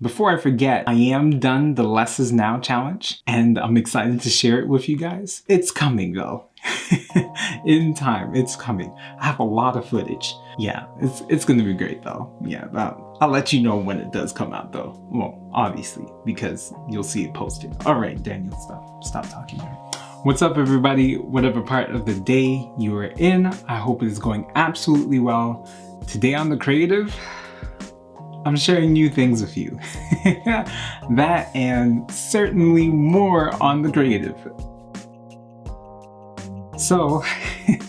Before I forget, I am done the Less is Now challenge, and I'm excited to share it with you guys. It's coming though. In time, it's coming. I have a lot of footage. Yeah, it's gonna be great though. Yeah, I'll let you know when it does come out though. Well, obviously, because you'll see it posted. All right, Daniel, stop talking here. What's up, everybody? Whatever part of the day you are in, I hope it is going absolutely well. Today on The Creative, I'm sharing new things with you. That and certainly more on The Creative. So,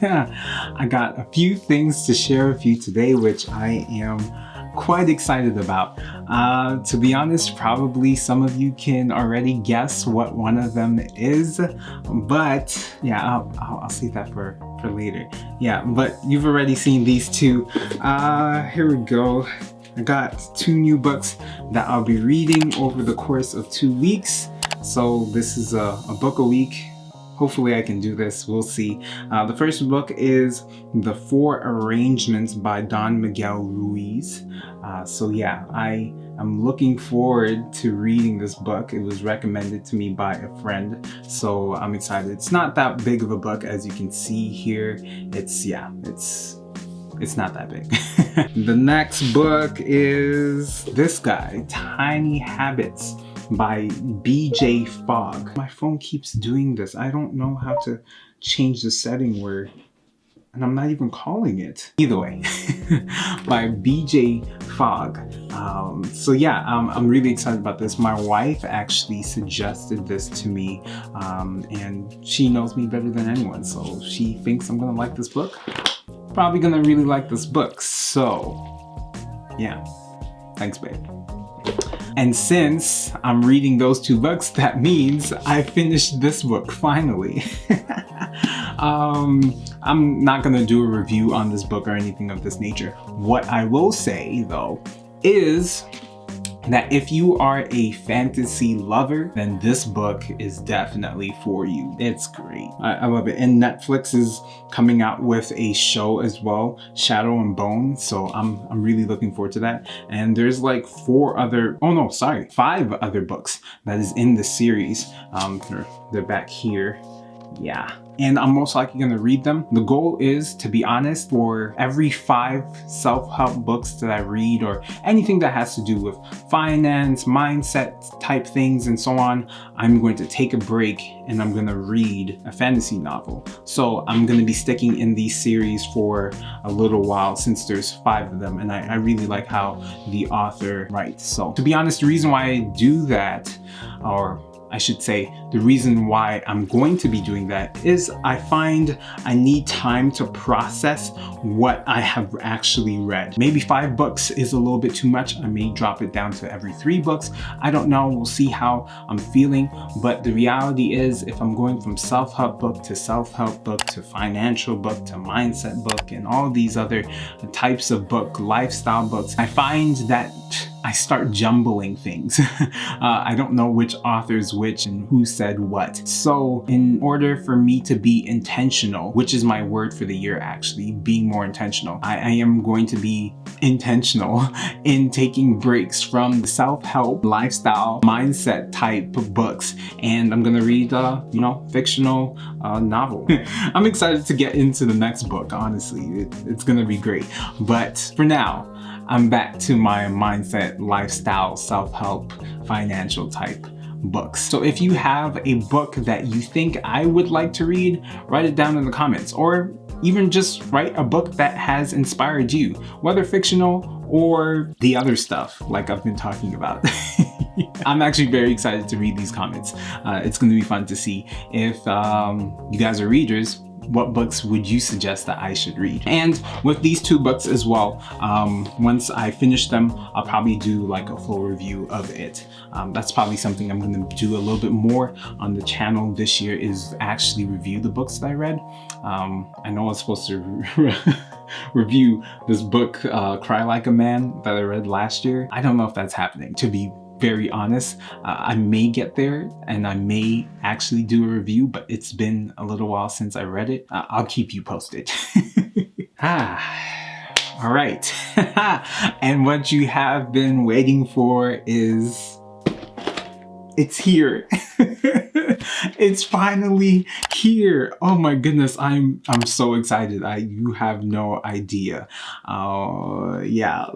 I got a few things to share with you today, which I am quite excited about. To be honest, probably some of you can already guess what one of them is, but yeah, I'll save that for later. Yeah, but you've already seen these two. Here we go. I got 2 new books that I'll be reading over the course of 2 weeks. So this is a book a week. Hopefully I can do this, we'll see. The first book is The 4 Arrangements by Don Miguel Ruiz. So yeah, I am looking forward to reading this book. It was recommended to me by a friend, so I'm excited. It's not that big of a book, as you can see here. It's not that big. The next book is this guy, Tiny Habits by BJ Fogg. My phone keeps doing this. I don't know how to change the setting where, and I'm not even calling it. Either way, by BJ Fogg. So yeah, I'm really excited about this. My wife actually suggested this to me, and she knows me better than anyone, so she thinks I'm gonna like this book. Probably gonna really like this book. So yeah, thanks, babe. And since I'm reading those 2 books, that means I finished this book finally. I'm not gonna do a review on this book or anything of this nature. What I will say though is that if you are a fantasy lover, then this book is definitely for you. It's great. I love it. And Netflix is coming out with a show as well, Shadow and Bone. So I'm really looking forward to that. And there's like 5 other books that is in the series. They're back here. Yeah. And I'm most likely going to read them. The goal is, to be honest, for every 5 self-help books that I read, or anything that has to do with finance, mindset type things, and so on, I'm going to take a break and I'm going to read a fantasy novel. So I'm going to be sticking in these series for a little while, since there's 5 of them, and I really like how the author writes. So to be honest, the reason why I do that, or I should say, the reason why I'm going to be doing that is I find I need time to process what I have actually read. Maybe 5 books is a little bit too much. I may drop it down to every 3 books. I don't know. We'll see how I'm feeling. But the reality is, if I'm going from self-help book to financial book to mindset book and all these other types of book, lifestyle books, I find that I start jumbling things. I don't know which author's which and who said what. So in order for me to be intentional, which is my word for the year actually, being more intentional, I am going to be intentional in taking breaks from the self-help, lifestyle, mindset type of books, and I'm gonna read fictional novel. I'm excited to get into the next book, honestly. It's gonna be great. But for now, I'm back to my mindset, lifestyle, self-help, financial type books. So if you have a book that you think I would like to read, write it down in the comments, or even just write a book that has inspired you, whether fictional or the other stuff like I've been talking about. I'm actually very excited to read these comments. It's going to be fun to see if you guys are readers. What books would you suggest that I should read? And with these 2 books as well, once I finish them, I'll probably do like a full review of it. That's probably something I'm going to do a little bit more on the channel this year, is actually review the books that I read. I know I was supposed to review this book, Cry Like a Man, that I read last year. I don't know if that's happening, to be very honest. I may get there and I may actually do a review, but it's been a little while since I read it. I'll keep you posted. All right. And what you have been waiting for is, it's here. It's finally here. Oh my goodness, I'm so excited. You have no idea. Yeah.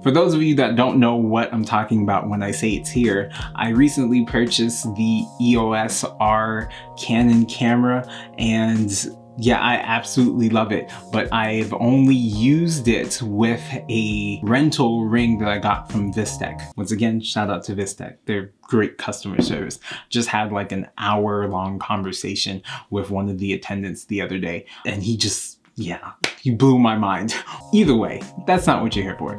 For those of you that don't know what I'm talking about when I say it's here, I recently purchased the EOS R Canon camera, and yeah, I absolutely love it, but I've only used it with a rental ring that I got from Vistec. Once again, shout out to Vistec. They're great customer service. Just had like an hour-long conversation with one of the attendants the other day, and he blew my mind. Either way, that's not what you're here for.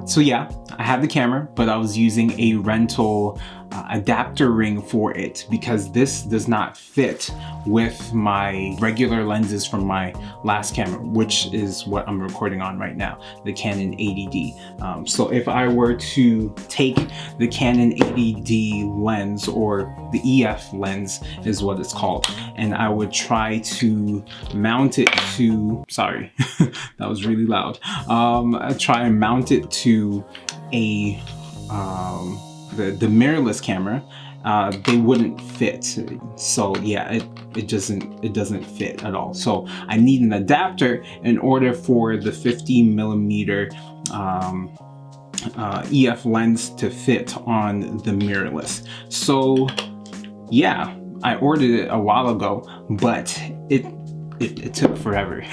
So yeah, I have the camera, but I was using a rental adapter ring for it because this does not fit with my regular lenses from my last camera, which is what I'm recording on right now, the Canon 80D. So if I were to take the Canon 80D lens, or the EF lens is what it's called, and I would try to mount it to, sorry, that was really loud. I try and mount it to a the mirrorless camera, they wouldn't fit. So yeah, it doesn't fit at all. So I need an adapter in order for the 50mm EF lens to fit on the mirrorless. So yeah, I ordered it a while ago, but it took forever.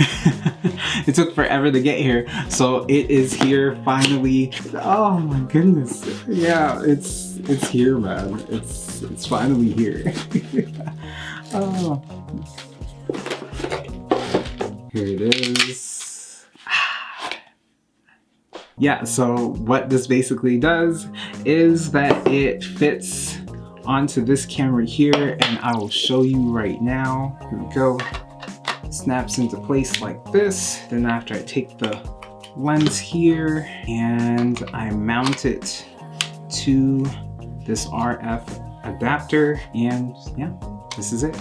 It took forever to get here. So it is here finally. Oh my goodness. Yeah, it's here, man. It's finally here. Oh. Here it is. Yeah, so what this basically does is that it fits onto this camera here, and I will show you right now. Here we go. Snaps into place like this. Then after I take the lens here and I mount it to this RF adapter, and yeah, this is it.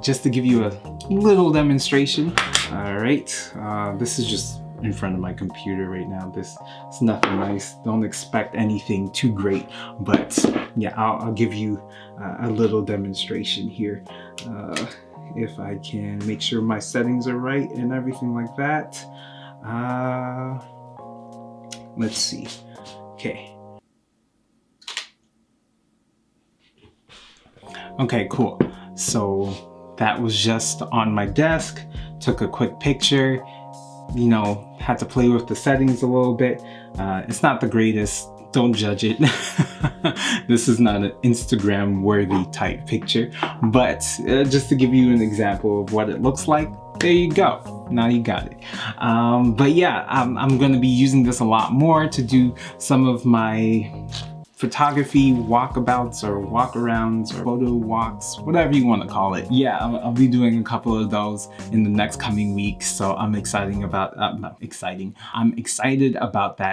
Just to give you a little demonstration. All right, this is just in front of my computer right now. This is nothing nice. Don't expect anything too great, but yeah, I'll give you a little demonstration here. If I can make sure my settings are right and everything like that. Let's see. Okay. Okay, cool. So that was just on my desk. Took a quick picture. You know, had to play with the settings a little bit. It's not the greatest. Don't judge it. This is not an Instagram worthy type picture, but just to give you an example of what it looks like, there you go. Now you got it. But yeah, I'm gonna be using this a lot more to do some of my photography walkabouts or walkarounds or photo walks, whatever you want to call it. Yeah, I'll be doing a couple of those in the next coming weeks, so I'm excited about that.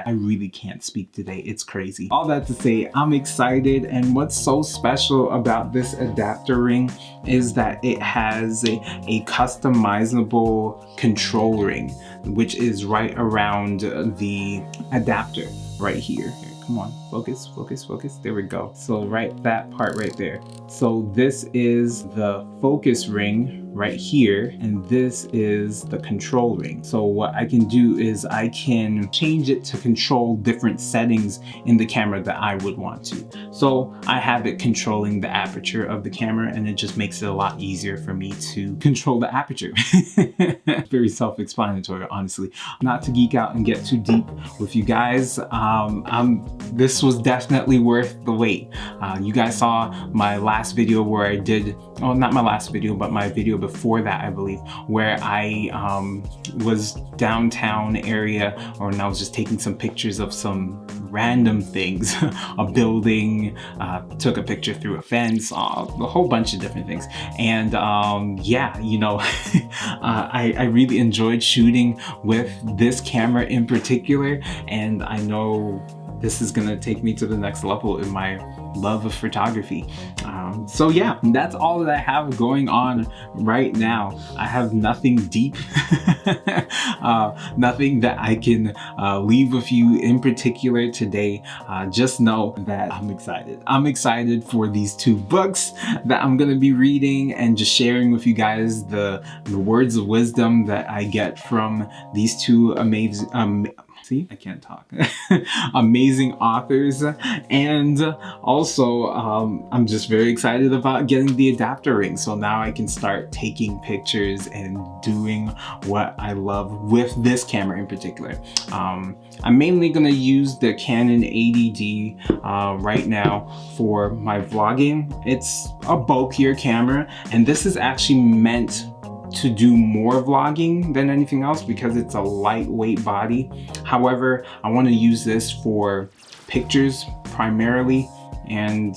I really can't speak today. It's crazy. All that to say, I'm excited, and what's so special about this adapter ring is that it has a customizable control ring, which is right around the adapter right here. Come on, focus, focus, focus. There we go. So that part right there. So this is the focus ring right here, and this is the control ring. So what I can do is I can change it to control different settings in the camera that I would want to. So I have it controlling the aperture of the camera, and it just makes it a lot easier for me to control the aperture. Very self-explanatory, honestly. Not to geek out and get too deep with you guys, this was definitely worth the wait. You guys saw my last video where I did, well, not my last video, but my video before that, I believe, where I was downtown area, and I was just taking some pictures of some random things, a building, took a picture through a fence, a whole bunch of different things. And yeah, you know, I really enjoyed shooting with this camera in particular, and I know this is gonna take me to the next level in my love of photography. So yeah, that's all that I have going on right now. I have nothing deep, nothing that I can leave with you in particular today. Just know that I'm excited. I'm excited for these two books that I'm gonna be reading and just sharing with you guys the words of wisdom that I get from these two amazing, see, I can't talk. Amazing authors. And also, I'm just very excited about getting the adapter ring. So now I can start taking pictures and doing what I love with this camera in particular. I'm mainly gonna use the Canon 80D right now for my vlogging. It's a bulkier camera, and this is actually meant to do more vlogging than anything else because it's a lightweight body. However, I want to use this for pictures primarily, and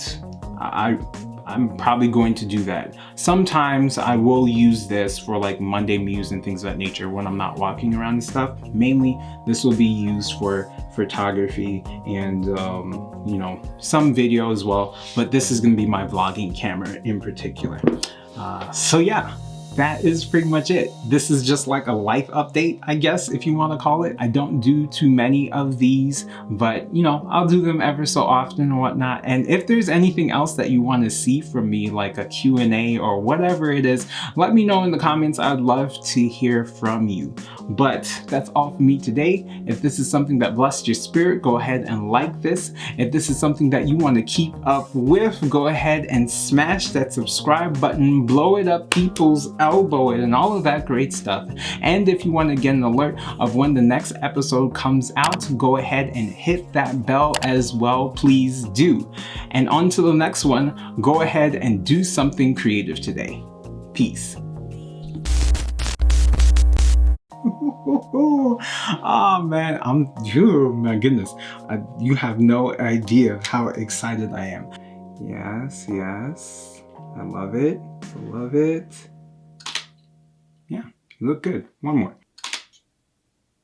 I'm probably going to do that. Sometimes I will use this for like Monday Muse and things of that nature when I'm not walking around and stuff. Mainly, this will be used for photography and you know, some video as well, but this is going to be my vlogging camera in particular. So yeah, that is pretty much it. This is just like a life update, I guess, if you want to call it. I don't do too many of these, but you know, I'll do them ever so often and whatnot. And if there's anything else that you want to see from me, like a Q&A or whatever it is, let me know in the comments. I'd love to hear from you. But that's all for me today. If this is something that blessed your spirit, go ahead and like this. If this is something that you want to keep up with, go ahead and smash that subscribe button, blow it up people's elbow it, and all of that great stuff. And if you want to get an alert of when the next episode comes out, go ahead and hit that bell as well, please do. And on to the next one, go ahead and do something creative today. Peace. Oh man, oh my goodness. You have no idea how excited I am. Yes, yes. I love it. I love it. Yeah, you look good. One more.